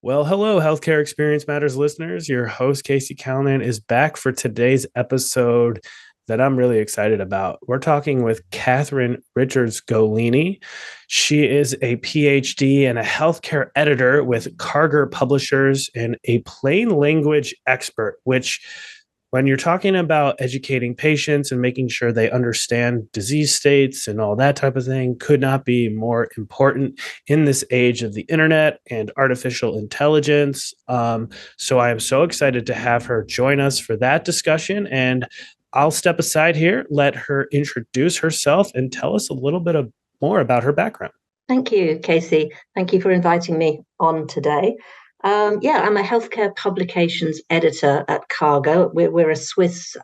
Well, hello, Healthcare Experience Matters listeners. Your host, Casey Callanan, is back for today's episode that I'm really excited about. We're talking with Catherine Richards Golini. She is a PhD and a healthcare editor with Karger Publishers and a plain language expert, which when you're talking about educating patients and making sure they understand disease states and all that type of thing could not be more important in this age of the internet and artificial intelligence. So I am so excited to have her join us for that discussion. And I'll step aside here, let her introduce herself and tell us a little bit more about her background. Thank you, Casey. Thank you for inviting me on today. I'm a healthcare publications editor at Karger. We're a Swiss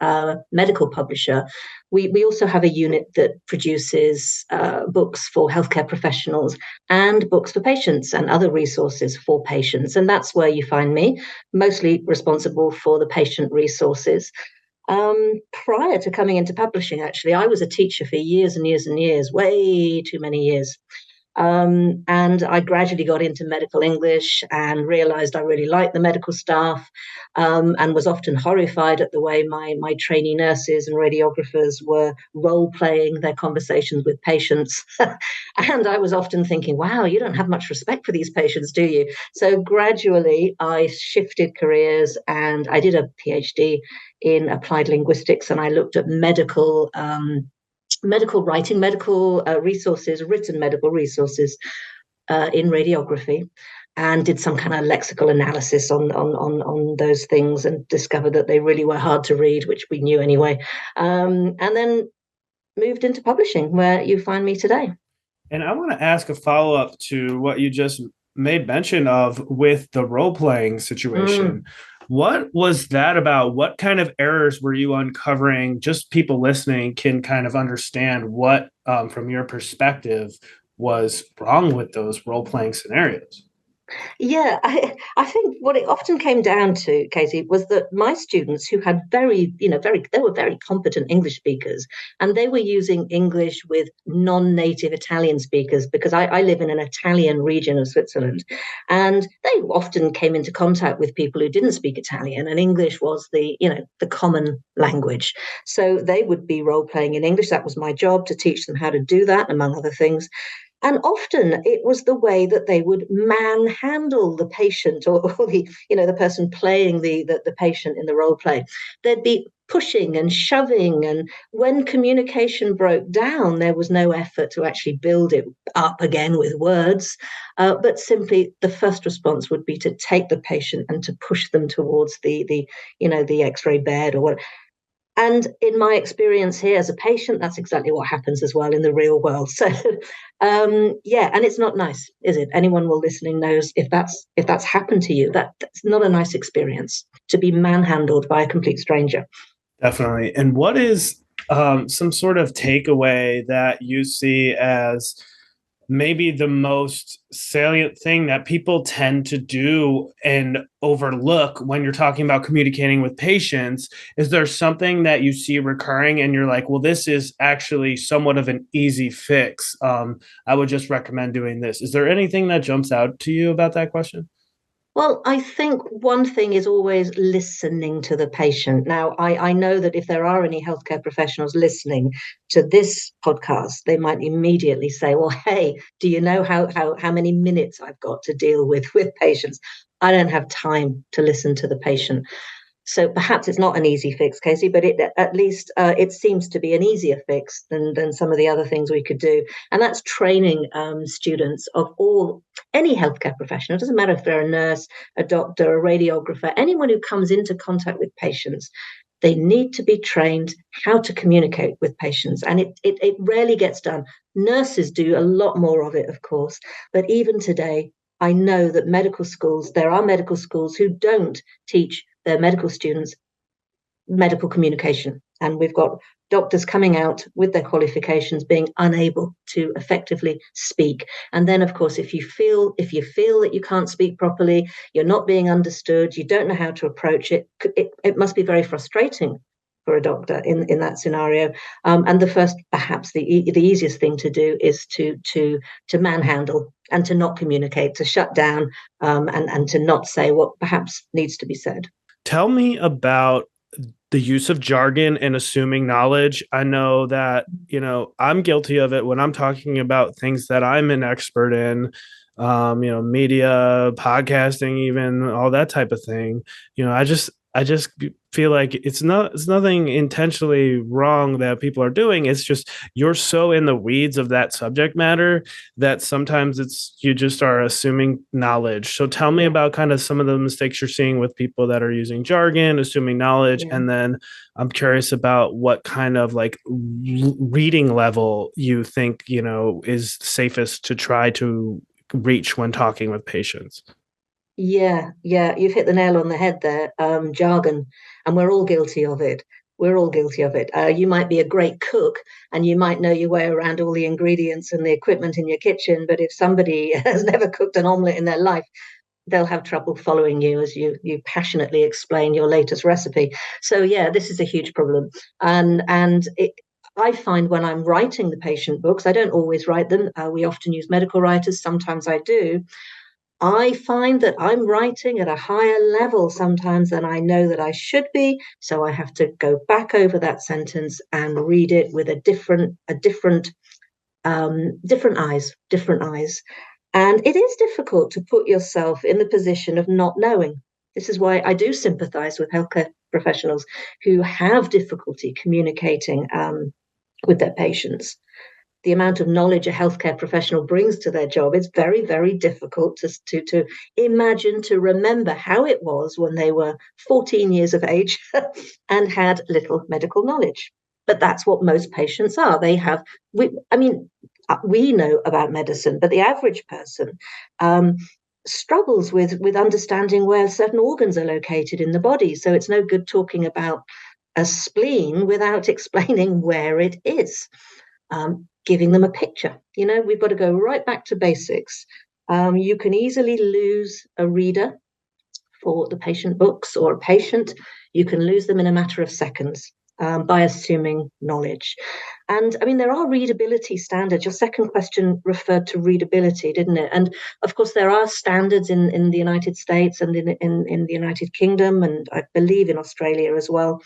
medical publisher. We also have a unit that produces books for healthcare professionals and books for patients and other resources for patients. And that's where you find me, mostly responsible for the patient resources. Prior to coming into publishing, actually, I was a teacher for years and years and years, way too many years. And I gradually got into medical English and realized I really liked the medical staff, and was often horrified at the way my trainee nurses and radiographers were role-playing their conversations with patients. And I was often thinking, wow, you don't have much respect for these patients, do you? So gradually I shifted careers and I did a PhD in applied linguistics, and I looked at medical writing, medical resources, written medical resources in radiography, and did some kind of lexical analysis on those things and discovered that they really were hard to read, which we knew anyway. And then moved into publishing, where you find me today. And I want to ask a follow-up to what you just made mention of with the role-playing situation. What was that about? What kind of errors were you uncovering? Just people listening can kind of understand what, from your perspective, was wrong with those role-playing scenarios. Yeah, I think what it often came down to, Katie, was that my students who had they were very competent English speakers, and they were using English with non-native Italian speakers because I live in an Italian region of Switzerland, and they often came into contact with people who didn't speak Italian, and English was the common language. So they would be role playing in English. That was my job, to teach them how to do that, among other things. And often it was the way that they would manhandle the patient, or the person playing the patient in the role play. They'd be pushing and shoving, and when communication broke down, there was no effort to actually build it up again with words, but simply the first response would be to take the patient and to push them towards the X-ray bed or what. And in my experience here as a patient, that's exactly what happens as well in the real world. So, and it's not nice, is it? Anyone will listening knows if that's happened to you, that's not a nice experience, to be manhandled by a complete stranger. Definitely. And what is some sort of takeaway that you see as maybe the most salient thing that people tend to do and overlook when you're talking about communicating with patients? Is there something that you see recurring and you're like, well, this is actually somewhat of an easy fix? I would just recommend doing this. Is there anything that jumps out to you about that question? Well, I think one thing is always listening to the patient. Now, I know that if there are any healthcare professionals listening to this podcast, they might immediately say, well, hey, do you know how many minutes I've got to deal with patients? I don't have time to listen to the patient. So perhaps it's not an easy fix, Casey, but at least it seems to be an easier fix than some of the other things we could do. And that's training students of any healthcare professional. It doesn't matter if they're a nurse, a doctor, a radiographer, anyone who comes into contact with patients. They need to be trained how to communicate with patients. And it rarely gets done. Nurses do a lot more of it, of course. But even today, I know that there are medical schools who don't teach their medical students medical communication. And we've got doctors coming out with their qualifications being unable to effectively speak. And then, of course, if you feel that you can't speak properly, you're not being understood, you don't know how to approach it, it must be very frustrating for a doctor in that scenario. And the first, perhaps the easiest thing to do is to manhandle and to not communicate, to shut down, and to not say what perhaps needs to be said. Tell me about the use of jargon and assuming knowledge. I know that, I'm guilty of it when I'm talking about things that I'm an expert in, media, podcasting, even all that type of thing. I just feel like it's nothing intentionally wrong that people are doing. It's just you're so in the weeds of that subject matter that sometimes you just are assuming knowledge. So tell me about kind of some of the mistakes you're seeing with people that are using jargon, assuming knowledge, and then I'm curious about what kind of like reading level you think, is safest to try to reach when talking with patients. Yeah, you've hit the nail on the head there. Jargon, and we're all guilty of it. We're all guilty of it. You might be a great cook and you might know your way around all the ingredients and the equipment in your kitchen, but if somebody has never cooked an omelette in their life, they'll have trouble following you as you passionately explain your latest recipe. So yeah, this is a huge problem. I find when I'm writing the patient books, I don't always write them. We often use medical writers. Sometimes I do. I find that I'm writing at a higher level sometimes than I know that I should be. So I have to go back over that sentence and read it with different eyes. And it is difficult to put yourself in the position of not knowing. This is why I do sympathize with healthcare professionals who have difficulty communicating with their patients. The amount of knowledge a healthcare professional brings to their job, it's very, very difficult to imagine, to remember how it was when they were 14 years of age and had little medical knowledge. But that's what most patients are. We know about medicine, but the average person struggles with understanding where certain organs are located in the body. So it's no good talking about a spleen without explaining where it is. Giving them a picture. We've got to go right back to basics. You can easily lose a reader for the patient books or a patient. You can lose them in a matter of seconds by assuming knowledge. And I mean, there are readability standards. Your second question referred to readability, didn't it? And of course, there are standards in the United States and in the United Kingdom, and I believe in Australia as well.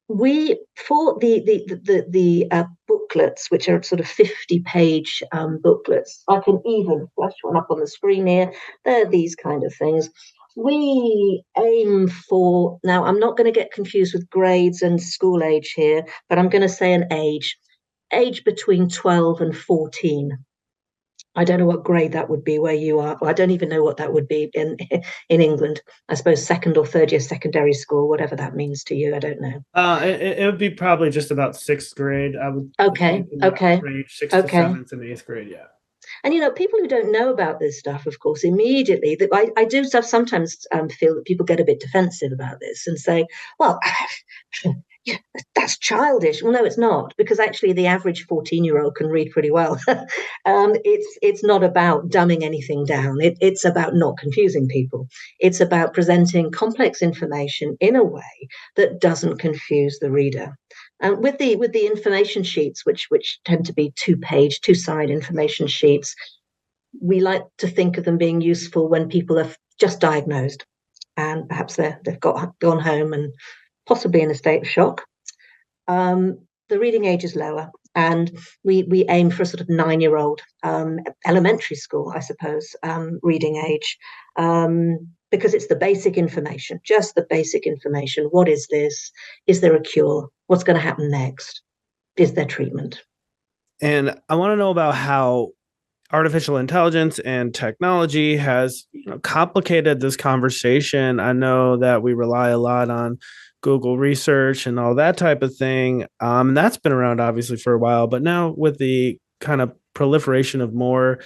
For the booklets, which are sort of 50-page booklets, I can even flash one up on the screen here. They're these kind of things. We aim for, now I'm not going to get confused with grades and school age here, but I'm going to say an age between 12 and 14. I don't know what grade that would be where you are. I don't even know what that would be in England. I suppose second or third year secondary school, whatever that means to you. I don't know. It would be probably just about sixth grade. I would Okay. range sixth to seventh and eighth grade. Yeah. And people who don't know about this stuff, of course, immediately, I do sometimes feel that people get a bit defensive about this and say, well, yeah, that's childish. Well, no, it's not, because actually the average 14-year-old can read pretty well. It's not about dumbing anything down. It's about not confusing people. It's about presenting complex information in a way that doesn't confuse the reader. And with the information sheets, which tend to be two-side information sheets, we like to think of them being useful when people are just diagnosed and perhaps they've gone home and possibly in a state of shock. The reading age is lower, and we aim for a sort of 9-year-old elementary school, I suppose, reading age, because it's the basic information, just the basic information. What is this? Is there a cure? What's going to happen next? Is there treatment? And I want to know about how artificial intelligence and technology has complicated this conversation. I know that we rely a lot on Google research and all that type of thing. That's been around obviously for a while, but now with the kind of proliferation of more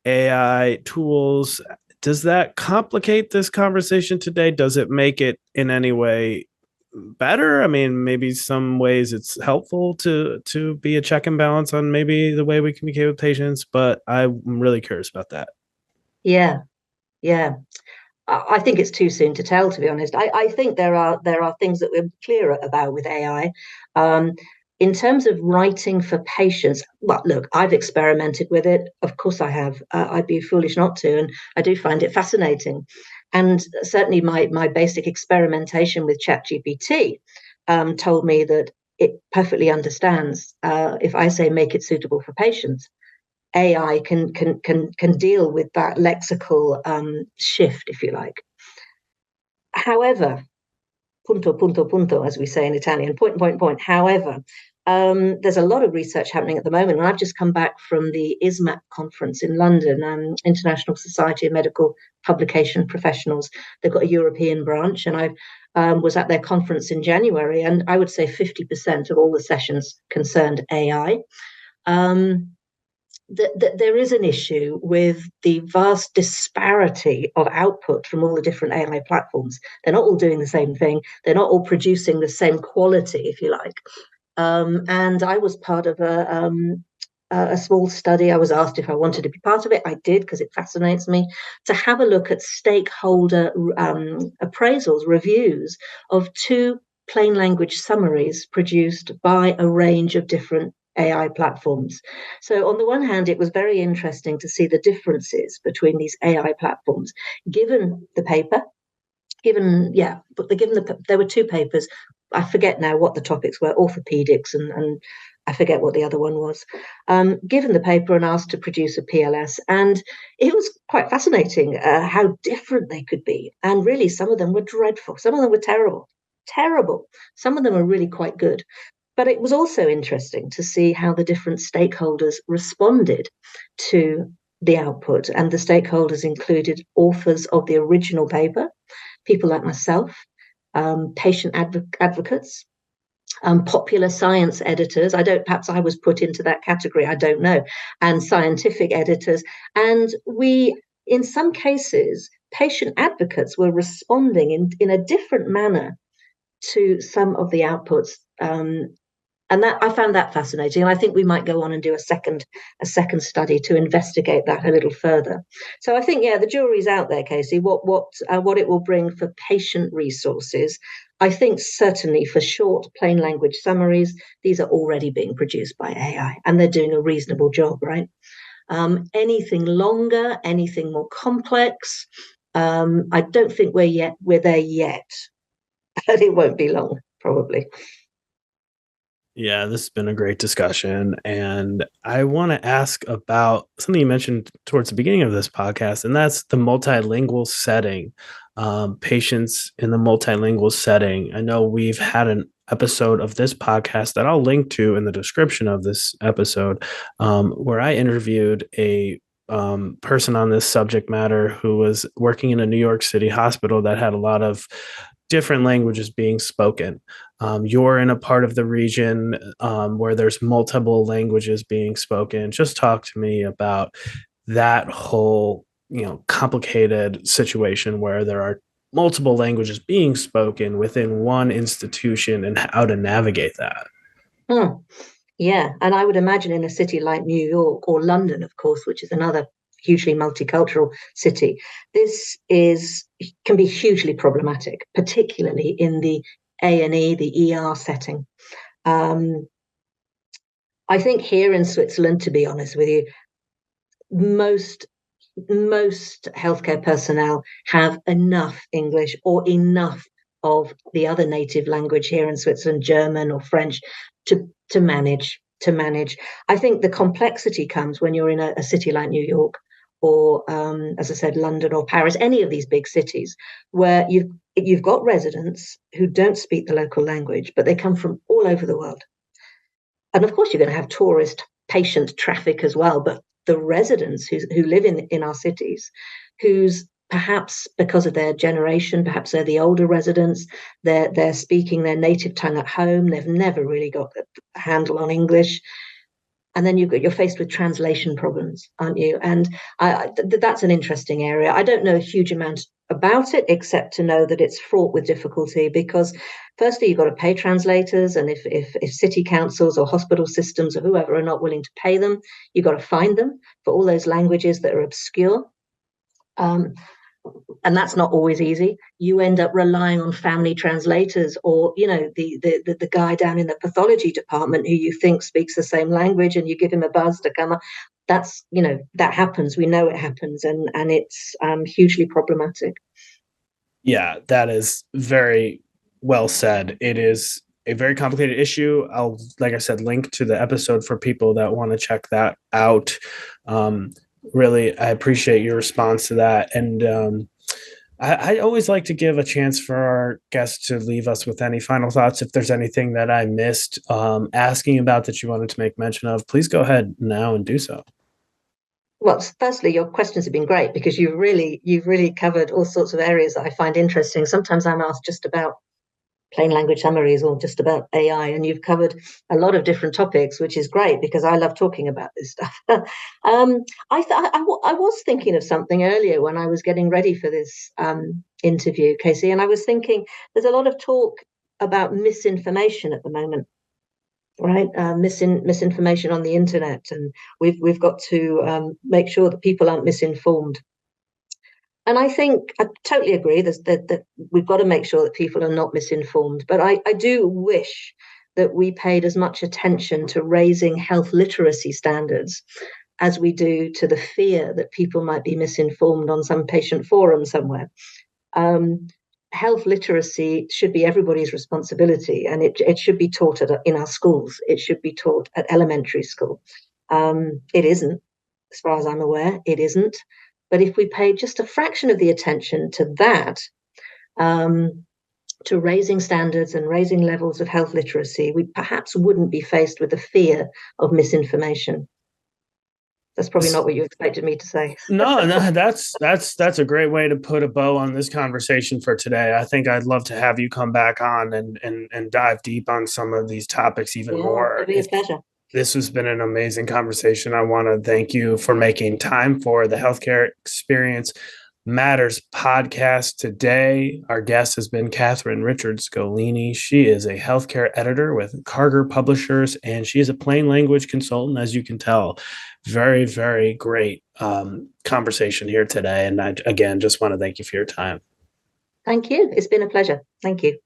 AI tools, does that complicate this conversation today? Does it make it in any way better? I mean, maybe some ways it's helpful to be a check and balance on maybe the way we communicate with patients, but I'm really curious about that. Yeah. I think it's too soon to tell, to be honest. I think there are things that we're clearer about with AI. In terms of writing for patients, well, look, I've experimented with it. Of course I have. I'd be foolish not to, and I do find it fascinating. And certainly my basic experimentation with ChatGPT told me that it perfectly understands if I say make it suitable for patients. AI can deal with that lexical shift, if you like. However, punto, punto, punto, as we say in Italian, point, point, point. However, there's a lot of research happening at the moment, and I've just come back from the ISMAP conference in London, International Society of Medical Publication Professionals. They've got a European branch, and I was at their conference in January, and I would say 50% of all the sessions concerned AI. There is an issue with the vast disparity of output from all the different AI platforms. They're not all doing the same thing. They're not all producing the same quality, if you like. And I was part of a small study. I was asked if I wanted to be part of it. I did, because it fascinates me, to have a look at stakeholder appraisals, reviews of 2 plain language summaries produced by a range of different AI platforms. So on the one hand, it was very interesting to see the differences between these AI platforms, given the paper, there were 2 papers. I forget now what the topics were, orthopedics and I forget what the other one was, given the paper and asked to produce a PLS. And it was quite fascinating how different they could be. And really, some of them were dreadful. Some of them were terrible. Some of them are really quite good. But it was also interesting to see how the different stakeholders responded to the output. And the stakeholders included authors of the original paper, people like myself, patient advocates, popular science editors. Perhaps I was put into that category, I don't know, and scientific editors. And in some cases, patient advocates were responding in a different manner to some of the outputs. And that I found that fascinating. And I think we might go on and do a second study to investigate that a little further. So I think, the jury's out there, Casey. What it will bring for patient resources. I think certainly for short, plain language summaries, these are already being produced by AI, and they're doing a reasonable job, right? Anything longer, anything more complex, I don't think we're there yet, but it won't be long, probably. Yeah, this has been a great discussion. And I want to ask about something you mentioned towards the beginning of this podcast, and that's the multilingual setting, patients in the multilingual setting. I know we've had an episode of this podcast that I'll link to in the description of this episode, where I interviewed a person on this subject matter who was working in a New York City hospital that had a lot of different languages being spoken. You're in a part of the region where there's multiple languages being spoken. Just talk to me about that whole, complicated situation where there are multiple languages being spoken within one institution and how to navigate that. Yeah, and I would imagine in a city like New York or London, of course, which is another hugely multicultural city, can be hugely problematic, particularly in the A&E, the ER setting. I think here in Switzerland, to be honest with you, most healthcare personnel have enough English or enough of the other native language here in Switzerland, German or French, to manage. I think the complexity comes when you're in a city like New York or, as I said, London or Paris, any of these big cities, where you've got residents who don't speak the local language, but they come from all over the world. And of course, you're going to have tourist patient traffic as well, but the residents who live in our cities, who's perhaps because of their generation, perhaps they're the older residents, they're speaking their native tongue at home, they've never really got a handle on English. And then you're faced with translation problems, aren't you? And that's an interesting area. I don't know a huge amount about it, except to know that it's fraught with difficulty because, firstly, you've got to pay translators, and if city councils or hospital systems or whoever are not willing to pay them, you've got to find them for all those languages that are obscure. and that's not always easy. You end up relying on family translators, or the guy down in the pathology department who you think speaks the same language, and you give him a buzz to come up. That's that happens. We know it happens, and it's hugely problematic. Yeah, that is very well said. It is a very complicated issue. I'll, like I said, link to the episode for people that want to check that out. Really, I appreciate your response to that. And I always like to give a chance for our guests to leave us with any final thoughts. If there's anything that I missed asking about that you wanted to make mention of, please go ahead now and do so. Well, firstly, your questions have been great because you've really covered all sorts of areas that I find interesting. Sometimes I'm asked just about plain language summaries or just about AI, and you've covered a lot of different topics, which is great because I love talking about this stuff. I was thinking of something earlier when I was getting ready for this interview, Casey, and I was thinking there's a lot of talk about misinformation at the moment. Right, misinformation on the internet, and we've got to make sure that people aren't misinformed. And I think I totally agree that we've got to make sure that people are not misinformed. But I do wish that we paid as much attention to raising health literacy standards as we do to the fear that people might be misinformed on some patient forum somewhere. Health literacy should be everybody's responsibility, and it should be taught in our schools. It should be taught at elementary school. It isn't, as far as I'm aware, it isn't. But if we paid just a fraction of the attention to that, to raising standards and raising levels of health literacy, we perhaps wouldn't be faced with the fear of misinformation. That's probably not what you expected me to say. No, that's a great way to put a bow on this conversation for today. I think I'd love to have you come back on and dive deep on some of these topics even more. It'd be a pleasure. This has been an amazing conversation. I want to thank you for making time for the Healthcare Experience Matters podcast today. Our guest has been Karger Richards Golini. She is a healthcare editor with Karger Publishers, and she is a plain language consultant, as you can tell. Very, very great conversation here today. And I, again, just want to thank you for your time. Thank you. It's been a pleasure. Thank you.